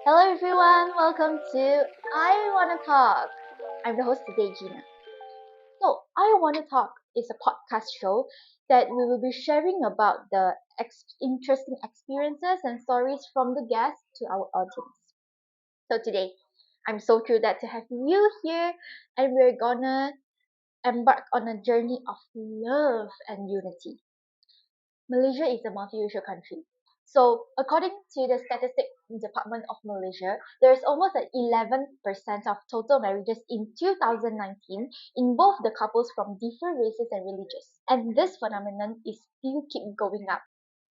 Hello everyone, welcome to I Wanna Talk. I'm the host today, Geena. So, I Wanna Talk is a podcast show that we will be sharing about the interesting experiences and stories from the guests to our audience. So today, I'm so thrilled that to have you here, and we're gonna embark on a journey of love and unity. Malaysia is a multiracial country. So, according to the Statistics Department of Malaysia, there's almost 11% of total marriages in 2019 involve the couples from different races and religions. And this phenomenon is still keep going up.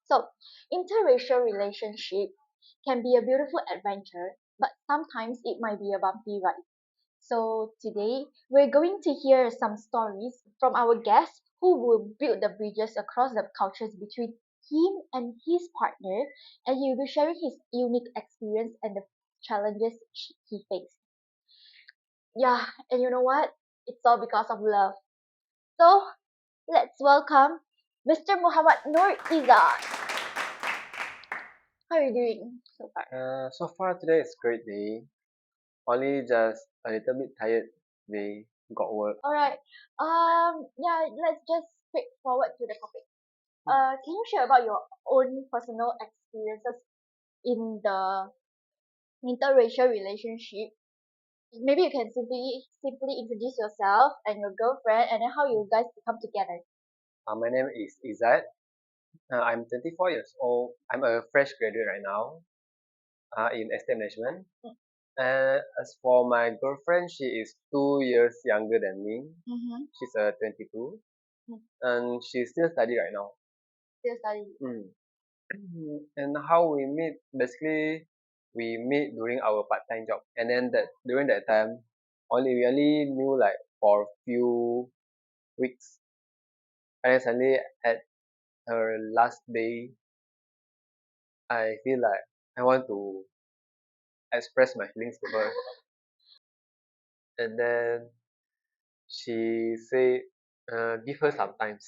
So, interracial relationship can be a beautiful adventure, but sometimes it might be a bumpy ride. So today we're going to hear some stories from our guest who will build the bridges across the cultures between him and his partner, and he will be sharing his unique experience and the challenges he faced. Yeah, and you know what? It's all because of love. So let's welcome Mr. Muhammad Nur Izzat. How are you doing so far? So far today is great day. Only just a little bit tired today. Got work. All right. Yeah, let's just straight forward to the topic. Can you share about your own personal experiences in the interracial relationship? Maybe you can simply introduce yourself and your girlfriend, and then how you guys become together. My name is Izzat. I'm 24 years old. I'm a fresh graduate right now in estate management. Mm. As for my girlfriend, she is 2 years younger than me. Mm-hmm. She's 22 Mm. and she's still studying right now. Still studying. Mm. And how we meet, basically, we meet during our part-time job. And then during that time, we only knew like for few weeks. And then suddenly at her last day, I feel like I want to express my feelings to her. And then she said, give her some times.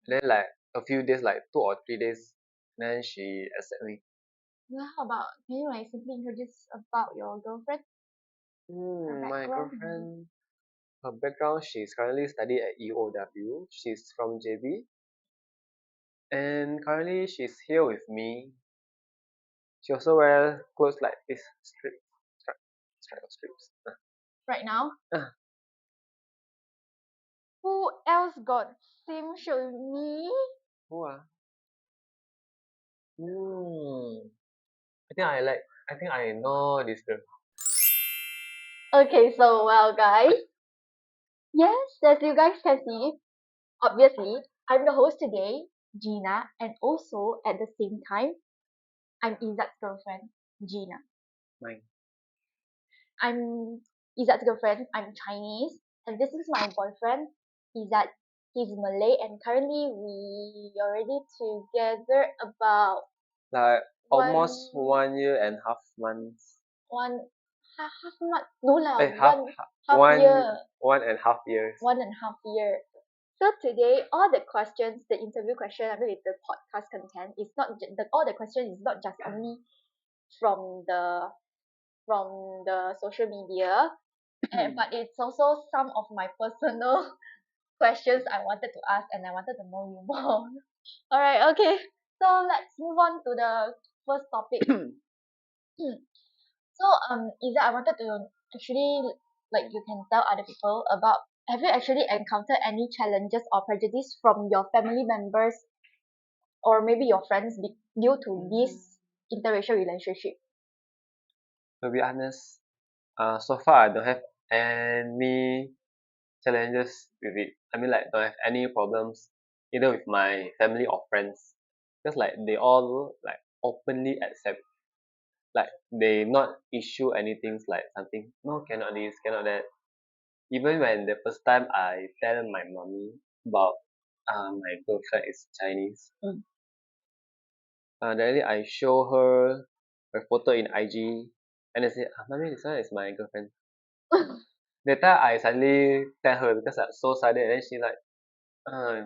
And then like a few days, like 2 or 3 days, then she accept me. Yeah, how about can you like simply introduce about your girlfriend, her My background, maybe? girlfriend, her background, she's currently studying at EOW. She's from JB. And currently she's here with me. She also wears clothes like this stripe of strips. Right now? Uh, Who else got same shirt with me? who ah? Hmm. I think I know this girl. Okay, so well, guys. Yes, as you guys can see, obviously, I'm the host today, Geena, and also at the same time, I'm Izzat's girlfriend, Geena. Mine. I'm Izzat's girlfriend, I'm Chinese, and this is my boyfriend, Izzat. He's Malay, and currently we already together about Like almost one 1 year and half months. one half month. No lah, Eh, half one ha- half year, 1.5 years. 1.5 year. So today, all the questions, the interview question, I mean, the podcast content is not all the questions is not just only from the social media, but it's also some of my personal questions I wanted to ask, and I wanted to know you more. All right, okay. So let's move on to the first topic. So Iza, I wanted to actually like you can tell other people about, have you actually encountered any challenges or prejudice from your family members or maybe your friends due to this interracial relationship? To be honest, so far I don't have any challenges with it. I mean, like, don't have any problems either with my family or friends. Because like they all like openly accept, like they not issue anything like something. No, cannot this, cannot that. Even when the first time I tell my mommy about my girlfriend is Chinese, Mm. then I show her her photo in IG, and I say, mommy, this one is my girlfriend. Later I suddenly tell her because I'm so sudden, and then she like,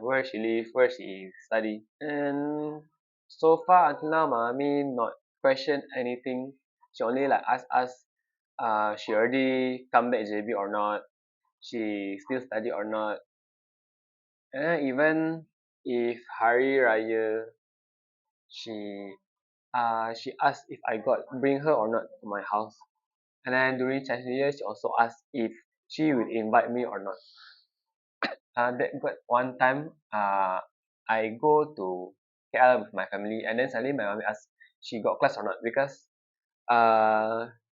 where she live, where she study, and so far until now, mommy not question anything. She only like ask us, she already come back JB or not, she still study or not. And then even if Hari Raya, she she asked if I got bring her or not to my house. And then during Chinese New Year, she also asked if she would invite me or not. That got one time, I go to KL with my family, and then suddenly my mom asked she got class or not because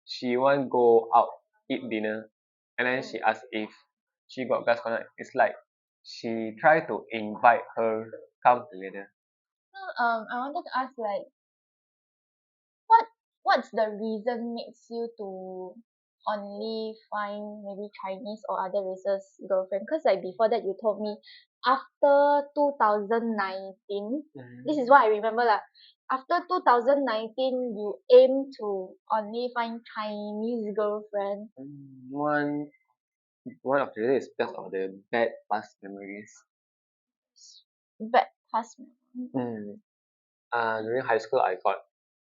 she want go out eat dinner, and then she asked if she got class or not. It's like she try to invite her come together. So, I wanted to ask like what what's the reason makes you to only find maybe Chinese or other races girlfriend? Because like before that you told me after 2019, this is what I remember lah. After 2019, you aim to only find Chinese girlfriend. One of the reasons is because of the bad past memories. Bad past memory. During high school, I got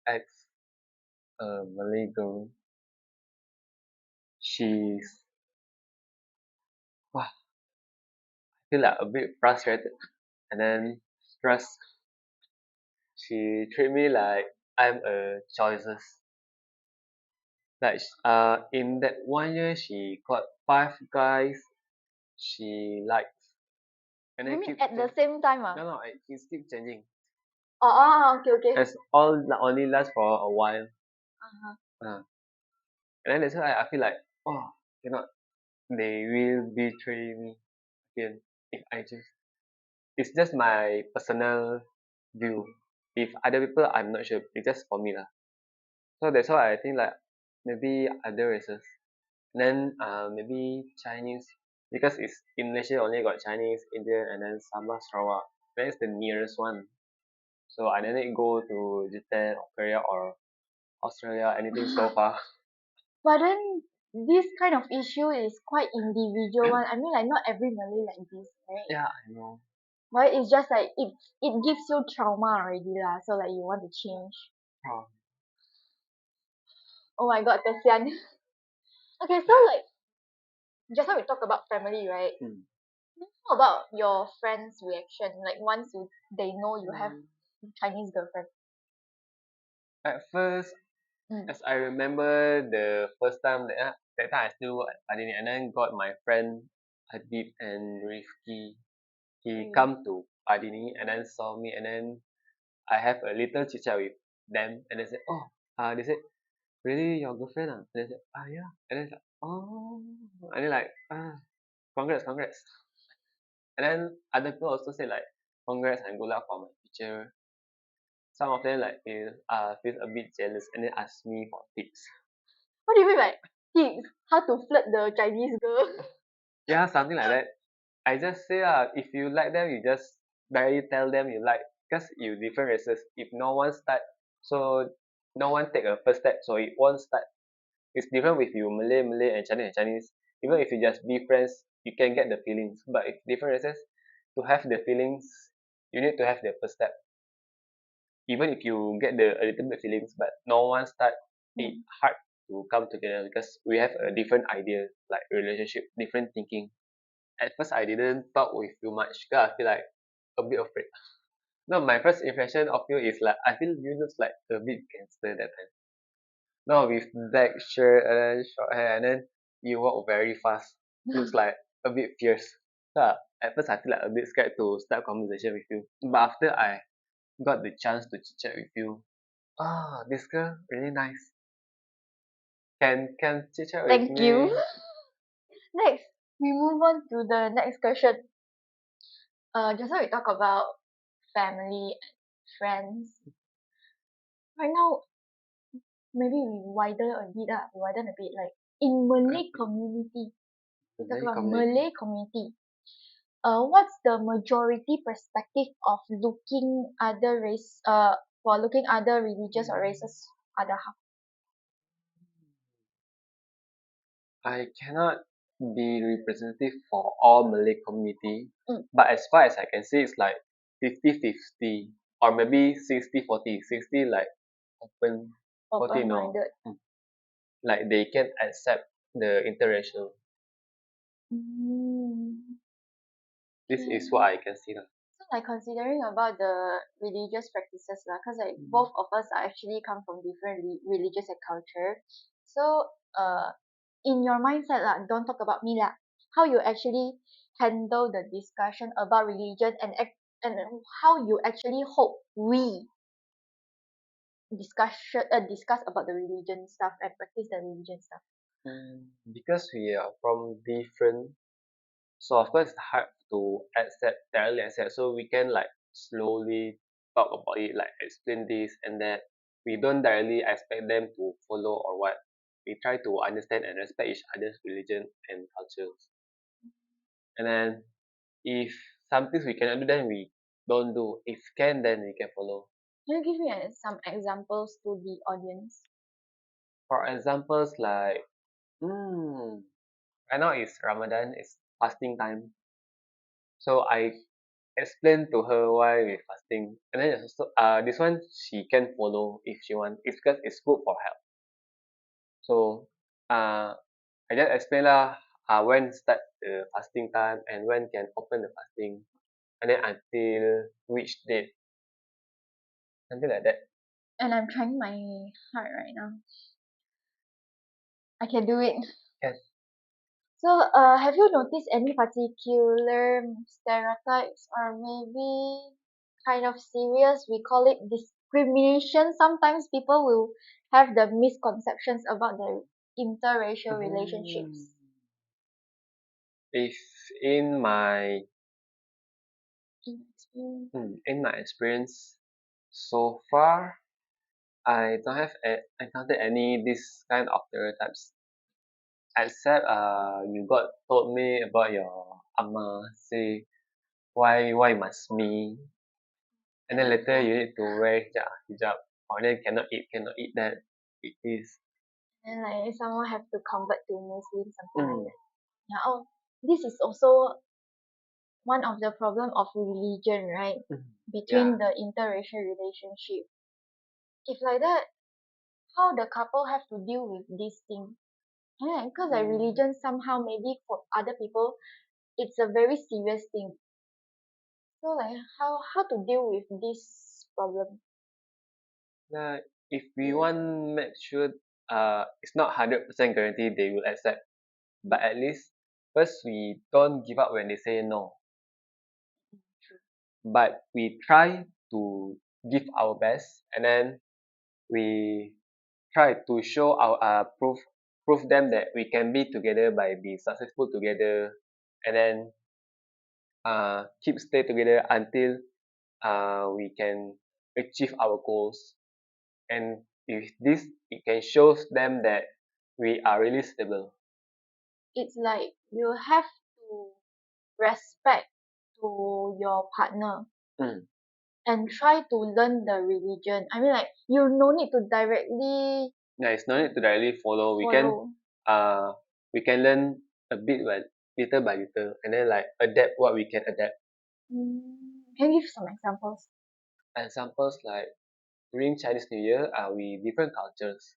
ex Malay girl. She's wow, I feel like a bit frustrated and then stressed. She treat me like I'm a choices. Like in that 1 year, she got 5 guys she likes, and You then mean keep at the same time? Ah? no, it keep changing. Okay, okay. It's all only last for a while. Uh-huh. Uh, and then that's why I feel like, oh, cannot. They will betray me again if I just. It's just my personal view. If other people, I'm not sure. It's just for me lah. So that's why I think like maybe other races. And then maybe Chinese because it's in Malaysia only got Chinese, Indian, and then Sabah Sarawak. That is the nearest one. So I didn't go to Japan or Korea or Australia anything so far. But then this kind of issue is quite individual one. I mean like not every Malay like this, right? Yeah, I know. But it's just like it gives you trauma already lah. So like you want to change. Oh. Oh my god, kesian. Okay, so like just now we talk about family, right? How about your friends' reaction? Like once they know you have Chinese girlfriend. At first, Mm. as I remember the first time that time I still work at Adini and then got my friend Adib and Rifki. He come to Adini and then saw me and then I have a little chit chat with them and they said, oh, they said, really your girlfriend? And they said, yeah. And then it's like, oh, and then like, congrats, congrats. And then other people also say like, congrats and good luck for my future. Some of them like feel a bit jealous and then ask me for tips. What do you mean by tips? How to flirt the Chinese girl? Yeah, something like that. I just say if you like them, you just directly tell them you like because you different races. If no one start, so no one take a first step, so it won't start. It's different with you Malay, Malay and Chinese. Even if you just be friends, you can get the feelings. But if different races, to have the feelings, you need to have the first step. Even if you get the a little bit feelings, but no one start, it hard to come together because we have a different idea, like relationship, different thinking. At first, I didn't talk with you much because I feel like a bit afraid. No, my first impression of you is like I feel you looks like a bit gangster that time. No, with black shirt and then short hair, and then you walk very fast. Looks like a bit fierce. So at first, I feel like a bit scared to start conversation with you. But after I got the chance to chit chat with you, this girl really nice. Can chit chat with Thank me? you. Next, we move on to the next question. Just now we talk about family and friends. Right now, maybe we widen a bit. Like in Malay community, we talk about Malay community. What's the majority perspective of looking other race? For looking other religious or races other half. I cannot be representative for all Malay community, Mm. but as far as I can see, it's like 50-50 or maybe 60-40. 60 like open Open-minded. Like they can accept the interracial. This is what I can see lah. So like considering about the religious practices lah, cause like both of us are actually come from different religious and culture. So in your mindset lah, don't talk about me lah. How you actually handle the discussion about religion and how you actually hope we discuss about the religion stuff and practice the religion stuff. Because we are from different, so of course it's hard to directly accept. So we can like slowly talk about it, like explain this and that. We don't directly expect them to follow or what. We try to understand and respect each other's religion and cultures. And then if some things we cannot do, then we don't do. If can, then we can follow. Can you give me some examples to the audience? For examples, like, right now is Ramadan, it's fasting time. So I explained to her why we fasting, and then also, this one she can follow if she want. It's because it's good for health. So I just explain lah, when start the fasting time and when can open the fasting, and then until which date, something like that. And I'm trying my heart right now. I can do it. Yes. So, have you noticed any particular stereotypes or maybe kind of serious, we call it discrimination? Sometimes people will have the misconceptions about the interracial relationships. If in my Experience. in my experience so far, I don't have encountered any this kind of stereotypes. Except you got told me about your amma say why must me, and then later you need to wear hijab or then cannot eat that, eat this. And like someone have to convert to Muslim, something like that. Yeah, oh, this is also one of the problem of religion, right? Between the interracial relationship. If like that, how the couple have to deal with this thing? Yeah, because like religion somehow maybe for other people it's a very serious thing. So like how to deal with this problem? Like if we want make sure it's not 100% guaranteed they will accept, but at least first we don't give up when they say no. But we try to give our best, and then we try to show our prove them that we can be together by being successful together, and then keep stay together until we can achieve our goals. And if this, it can show them that we are really stable. It's like you have to respect to your partner and try to learn the religion. I mean like you no need to directly Yeah, it's no need to directly follow. follow. We can learn a bit by little by little, and then like adapt what we can adapt. Can you give some examples? Examples like during Chinese New Year, we different cultures.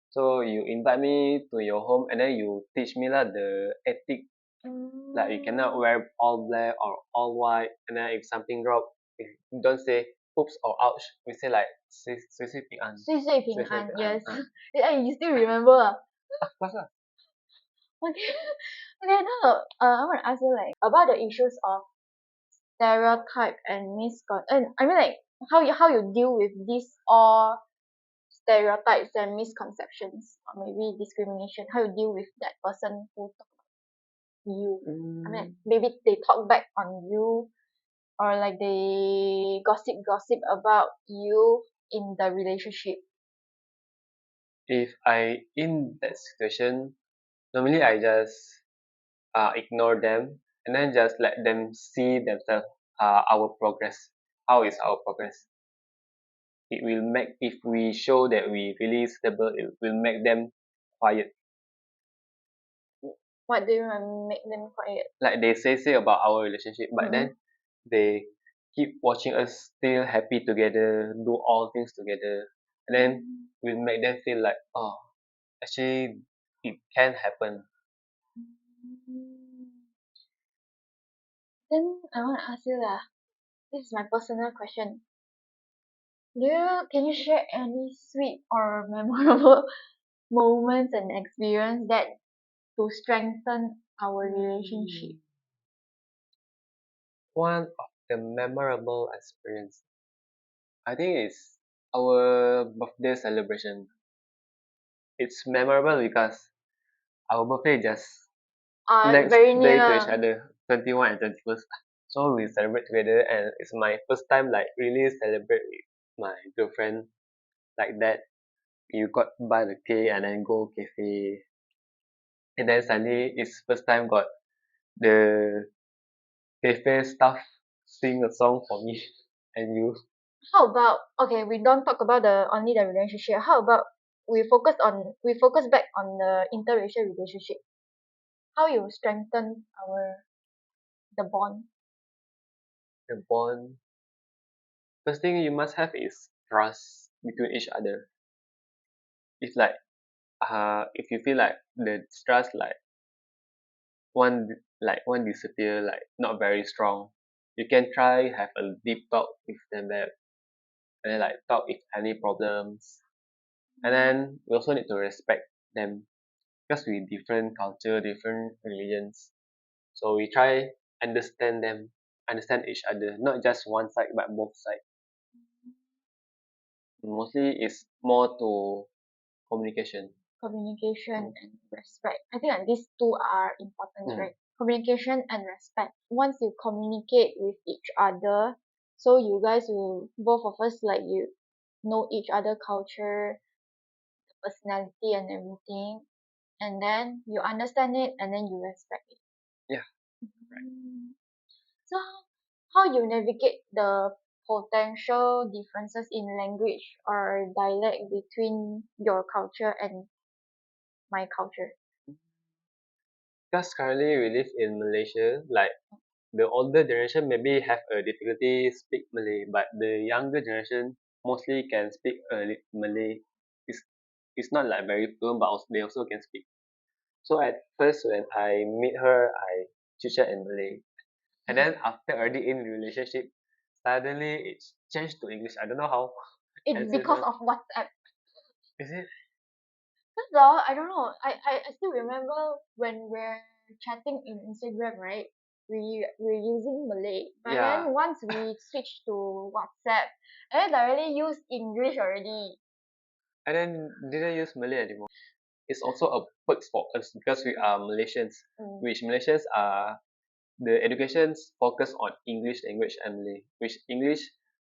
So you invite me to your home, and then you teach me lah the ethic. Like you cannot wear all black or all white, and then if something wrong, if you don't say oops or ouch, we say like 岁岁平安. 岁岁平安, yes. Yeah, you still remember? Of course lah. Okay. Okay, now I want to ask you like about the issues of stereotype and and I mean like how you deal with these all stereotypes and misconceptions or maybe discrimination, how you deal with that person who talk about you. I mean like, maybe they talk back on you or like they gossip about you in the relationship. If I in that situation, normally I just ignore them and then just let them see themselves our progress. How is our progress? It will make, if we show that we really stable, it will make them quiet. What do you mean make them quiet? Like they say about our relationship, but then they keep watching us still happy together, do all things together, and and then we make them feel like, oh, actually it can happen. Then I want to ask you lah. This is my personal question. Can you share any sweet or memorable moments and experience that to strengthen our relationship? One of the memorable experience, I think, is our birthday celebration. It's memorable because our birthday just next Very day to each near. other, 21 and 21st. So we celebrate together, and it's my first time like really celebrate with my girlfriend like that. You got buy the cake and then go cafe, and then suddenly it's first time got the cafe staff sing a song for me and you. How about, okay, we don't talk about the only the relationship. How about we focus back on the interracial relationship. How you strengthen the bond? The bond, first thing you must have is trust between each other. If like if you feel like the trust one one disappear, like not very strong, you can try have a deep talk with them there, and then like talk if any problems, and then we also need to respect them because we different culture, different religions, so we try understand them, understand each other, not just one side but both side. Mostly it's more to communication. Communication and respect. I think like these two are important, right? Communication and respect. Once you communicate with each other, so you guys will both of us like you know each other culture, personality and everything, and then you understand it and then you respect it. Yeah. Mm. So how you navigate the potential differences in language or dialect between your culture and my culture? Because currently we live in Malaysia, like the older generation maybe have a difficulty speak Malay, but the younger generation mostly can speak Malay. It's, it's not like very fluent, but also, they also can speak. So at first when I meet her, I chit chat in Malay, and then after already in relationship, suddenly it's changed to English. I don't know how. It's And because of WhatsApp. is it? Because I don't know. I still remember when we're chatting in Instagram, right? We're using Malay, but Yeah, then once we switch to WhatsApp, and then I really use English already. and then didn't use Malay anymore. It's also a perks for us because we are Malaysians, Mm. which Malaysians are the education's focus on English language and Malay, which English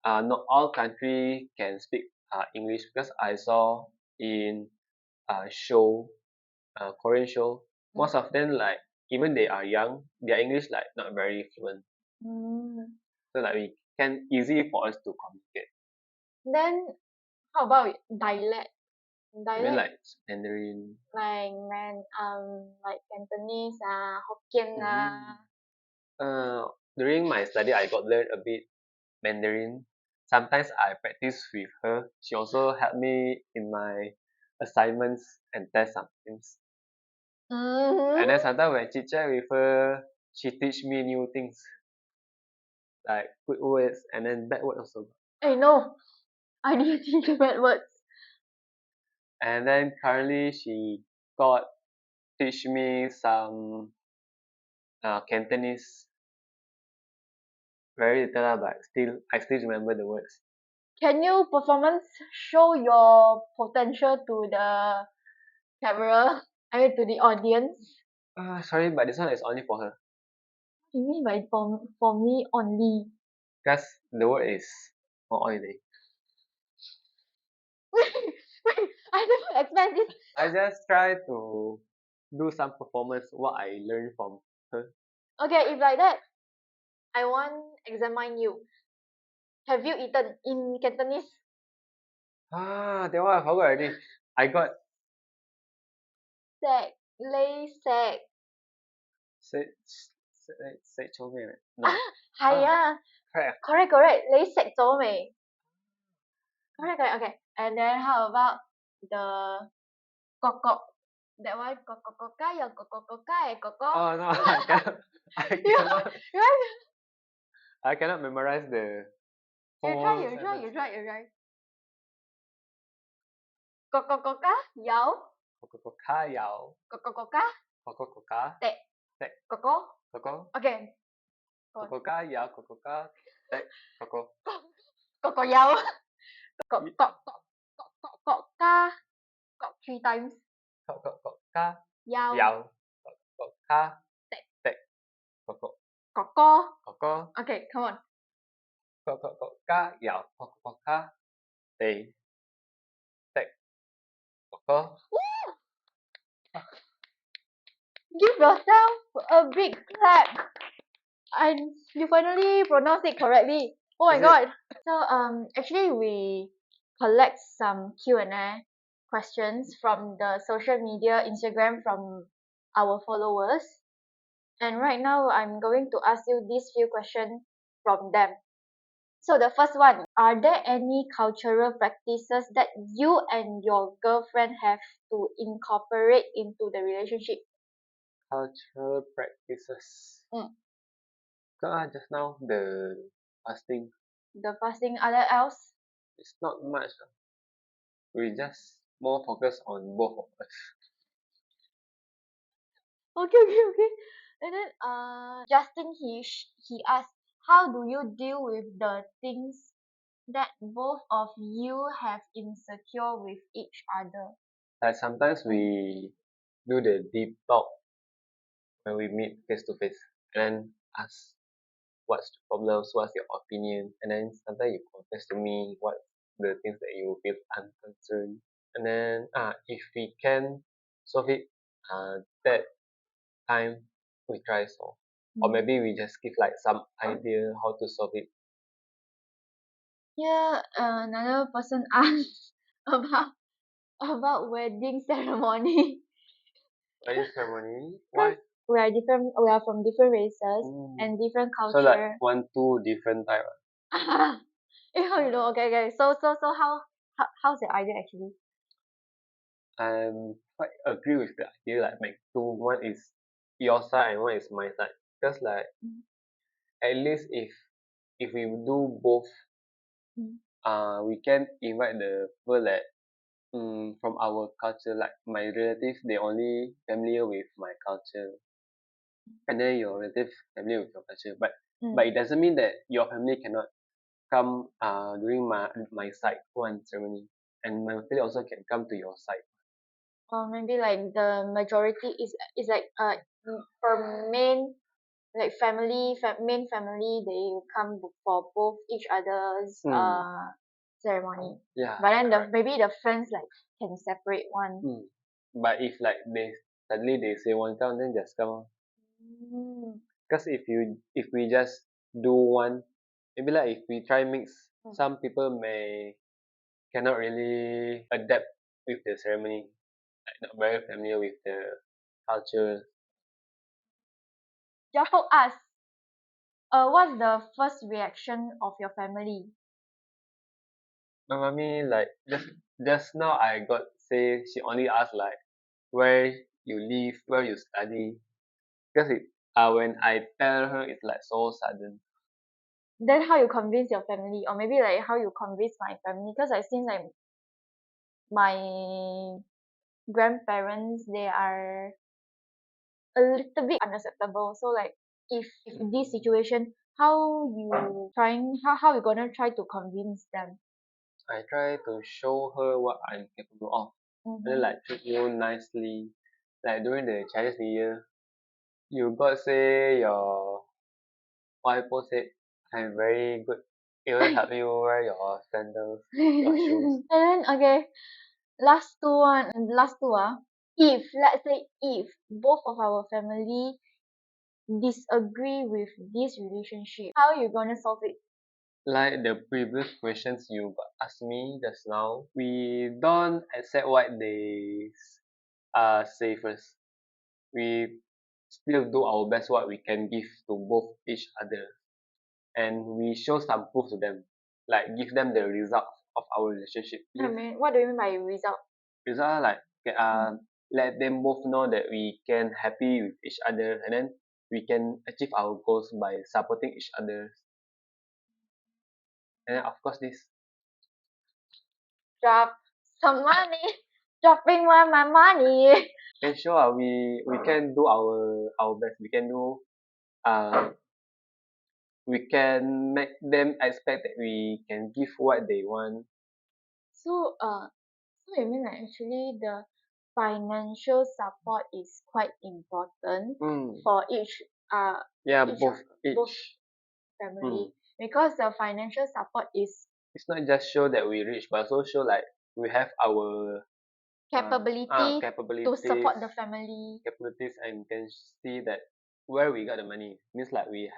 not all country can speak English because I saw in show Korean show, most of them like even they are young, their English like not very fluent. Mm. So like we can easy for us to communicate. Then how about dialect? I mean Dialect like Mandarin. like Cantonese Hokkien Mm. During my study, I got learn a bit Mandarin. Sometimes I practice with her. She also helped me in my assignments and tests sometimes. And then Mm-hmm. sometimes when I chit chat with her, she teach me new things like good words and then bad words also. I know. I didn't think about words. And then currently she got teach me some Cantonese, very little lah, but still I still remember the words. Can you performance show your potential to the camera? I mean to the audience. Sorry, but this one is only for her What do you mean by for me only? because the word is more oily. Wait, I never expect this. I just try to do some performance what I learned from her. Okay, if like that, I want examine you. Have you eaten in Cantonese? That one I forgot already. I got Sec, lay sec. say say cho me no. Ah, haya. Correct. Correct, correct. Lay sec 走美. Correct, correct. Okay. And then how about the kokok? That one kokok koka yang kokok koka kokok. Oh no, I cannot. Yeah, right? I cannot memorize the You whole try, you try, sentence. you try, you try. Kokok koka yao. Koko koka yao. Kokok koka Koko koka. te. Te. Koko. Koko. Okay. Koko koka yao. Koko koka. Te. Koko. Koko yao. Kok kok kok kok kok kok ka. Kok 3 times. Koko koka Yao. yao. Koko koka. Te. Te. Koko. Koko. Koko. Okay, come on. Koko koka yao. Koko koka. Te. Te. Koko. Give yourself a big clap. And you finally pronounced it correctly. Oh my Is it? god. So actually we collect some Q&A questions from the social media Instagram from our followers. And right now I'm going to ask you these few questions from them. So the first one, are there any cultural practices that you and your girlfriend have to incorporate into the relationship? Cultural practices. Mm. Just now the fasting. The fasting, other else? It's not much. We just more focus on both of us. Okay, okay, okay. And then Justin he asked, how do you deal with the things that both of you have insecure with each other? Like sometimes we do the deep talk when we meet face to face, and then ask what's the problems, what's your opinion, and then sometimes you confess to me what the things that you feel unconcerned, and then if we can solve it, that time we try solve, or maybe we just give like some idea how to solve it. Yeah, another person asked about wedding ceremony. Wedding ceremony. Because Why? we are from different races Mm. and different So like culture. 2 different type. How you know? Okay, okay. So how's the idea actually? I'm quite agree with the idea like make two, one is your side and one is my side. Because like Mm. at least if we do both, Mm. we can invite the people that from our culture, like my relatives they only familiar with my culture, and then your relative familiar with your culture. But it doesn't mean that your family cannot come during my side one ceremony, and my family also can come to your side. Or maybe like the majority is like for main like main family they come for both each other's ceremony. Yeah, But then correct. maybe the friends like can separate one. But if like they suddenly they say one come, then just come. Mm. Because if we just do one, maybe like if we try mix, some people may cannot really adapt with the ceremony, like not very familiar with the culture. Jacob asks, what's the first reaction of your family? My mommy like just now I got say she only asked like where you live, where you study, because when I tell her it's like so sudden. Then how you convince your family, or maybe like how you convince my family? Because I think like my grandparents they are a little bit unacceptable. So like if this situation, how you trying how you gonna try to convince them? I try to show her what I'm capable of. And then like treat you nicely. Like during the Chinese New Year, you got say your wife said I'm very good. It will help you wear your sandals, your shoes. And then okay, last two if let's say if both of our family disagree with this relationship, how you gonna solve it? Like the previous questions you asked me just now, we don't accept what they say first. We still do our best what we can give to both each other, and we show some proof to them, like give them the results of our relationship. I mean, what do you mean by result? Result like let them both know that we can happy with each other, and then we can achieve our goals by supporting each other. And then of course this Drop some money. Dropping my money. and sure we can do our best. We can do we can make them expect that we can give what they want. So you mean like actually the financial support is quite important for each Yeah, each both both each. family, because the financial support is It's not just show that we rich, but also show like we have our capability to capabilities, support the family. and can see that where we got the money. Means like we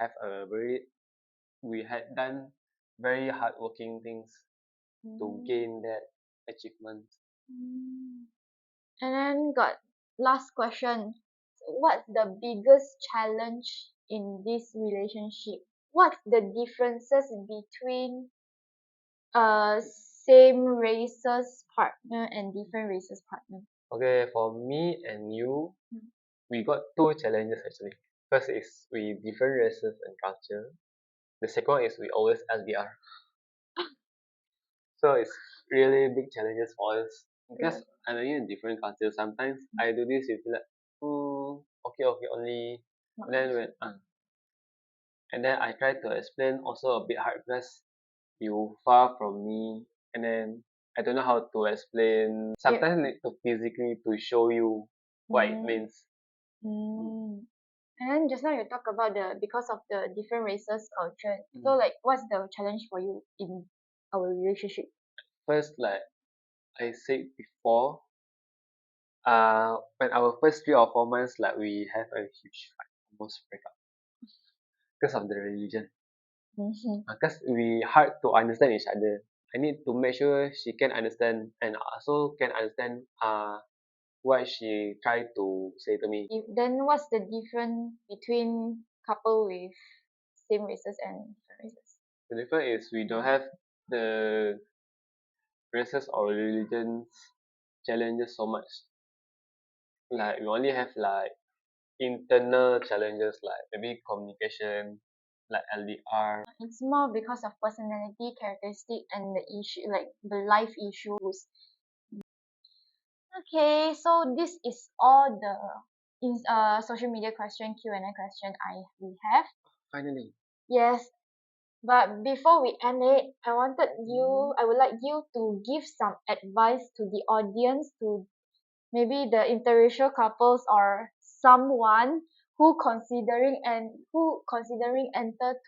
had done very hardworking things to Mm. gain that achievement. Mm. And then got last question. What's the biggest challenge in this relationship? What's the differences between uh same races partner and different races partner? Okay, for me and you, we got two challenges actually. First is we different races and culture. The second one is we always LDR. So it's really big challenges for us because I'm in a different culture. Sometimes I do this, you feel like, okay, okay, only. And then and then I try to explain also a bit hard because you far from me, and then I don't know how to explain. Sometimes need to physically to show you what it means. Mm. And then just now you talk about the because of the different races culture. So like what's the challenge for you in our relationship? First, like I said before, when our first 3 or 4 months, like we have a huge fight, almost break up because of the religion. Because we hard to understand each other. I need to make sure she can understand and also can understand what she tried to say to me. Then what's the difference between couple with same races and different races? The difference is we don't have the races or religions challenges so much. Like we only have like internal challenges like maybe communication, like LDR. It's more because of personality characteristic and the issue like the life issues. Okay, so this is all the social media question Q&A question we have. Finally. Yes, but before we end it, I would like you to give some advice to the audience, to maybe the interracial couples or someone who considering enter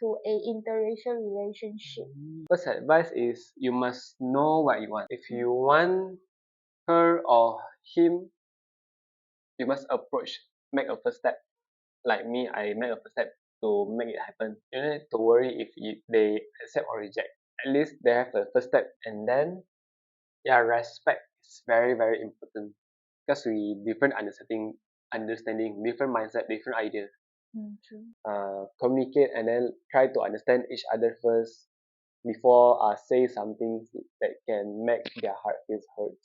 to a interracial relationship. First advice is you must know what you want. If you want her or him, you must make a first step. Like me, I make a first step to make it happen. You don't need to worry if they accept or reject. At least they have the first step, and then yeah, respect is very very important because we different understanding, different mindset, different ideas. True. Communicate and then try to understand each other first before say something that can make their heart feel hurt.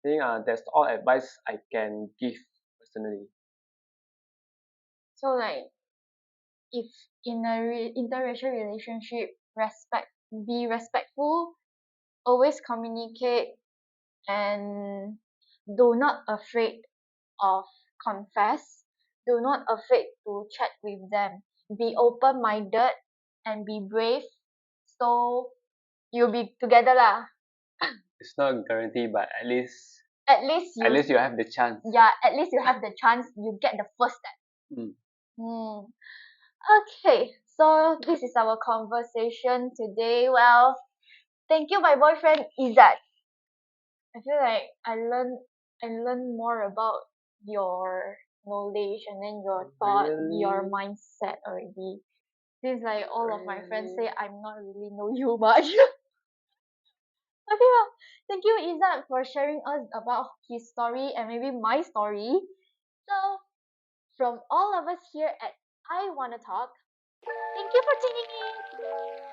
I think that's all advice I can give personally. So like if in a interracial relationship, be respectful, always communicate, and do not afraid of confess, do not afraid to chat with them, be open minded and be brave, so you'll be together lah. It's not guaranteed, but at least At least you have the chance. yeah, at least you have the chance, you get the first step. Okay, so this is our conversation today. Well, thank you my boyfriend Izzat. I feel like I learned more about your knowledge and then your thought, your mindset already. Seems like all of my friends say I'm not really know you much. Okay, well, thank you Izzat for sharing us about his story and maybe my story. So from all of us here at I Wanna Talk, thank you for tuning in.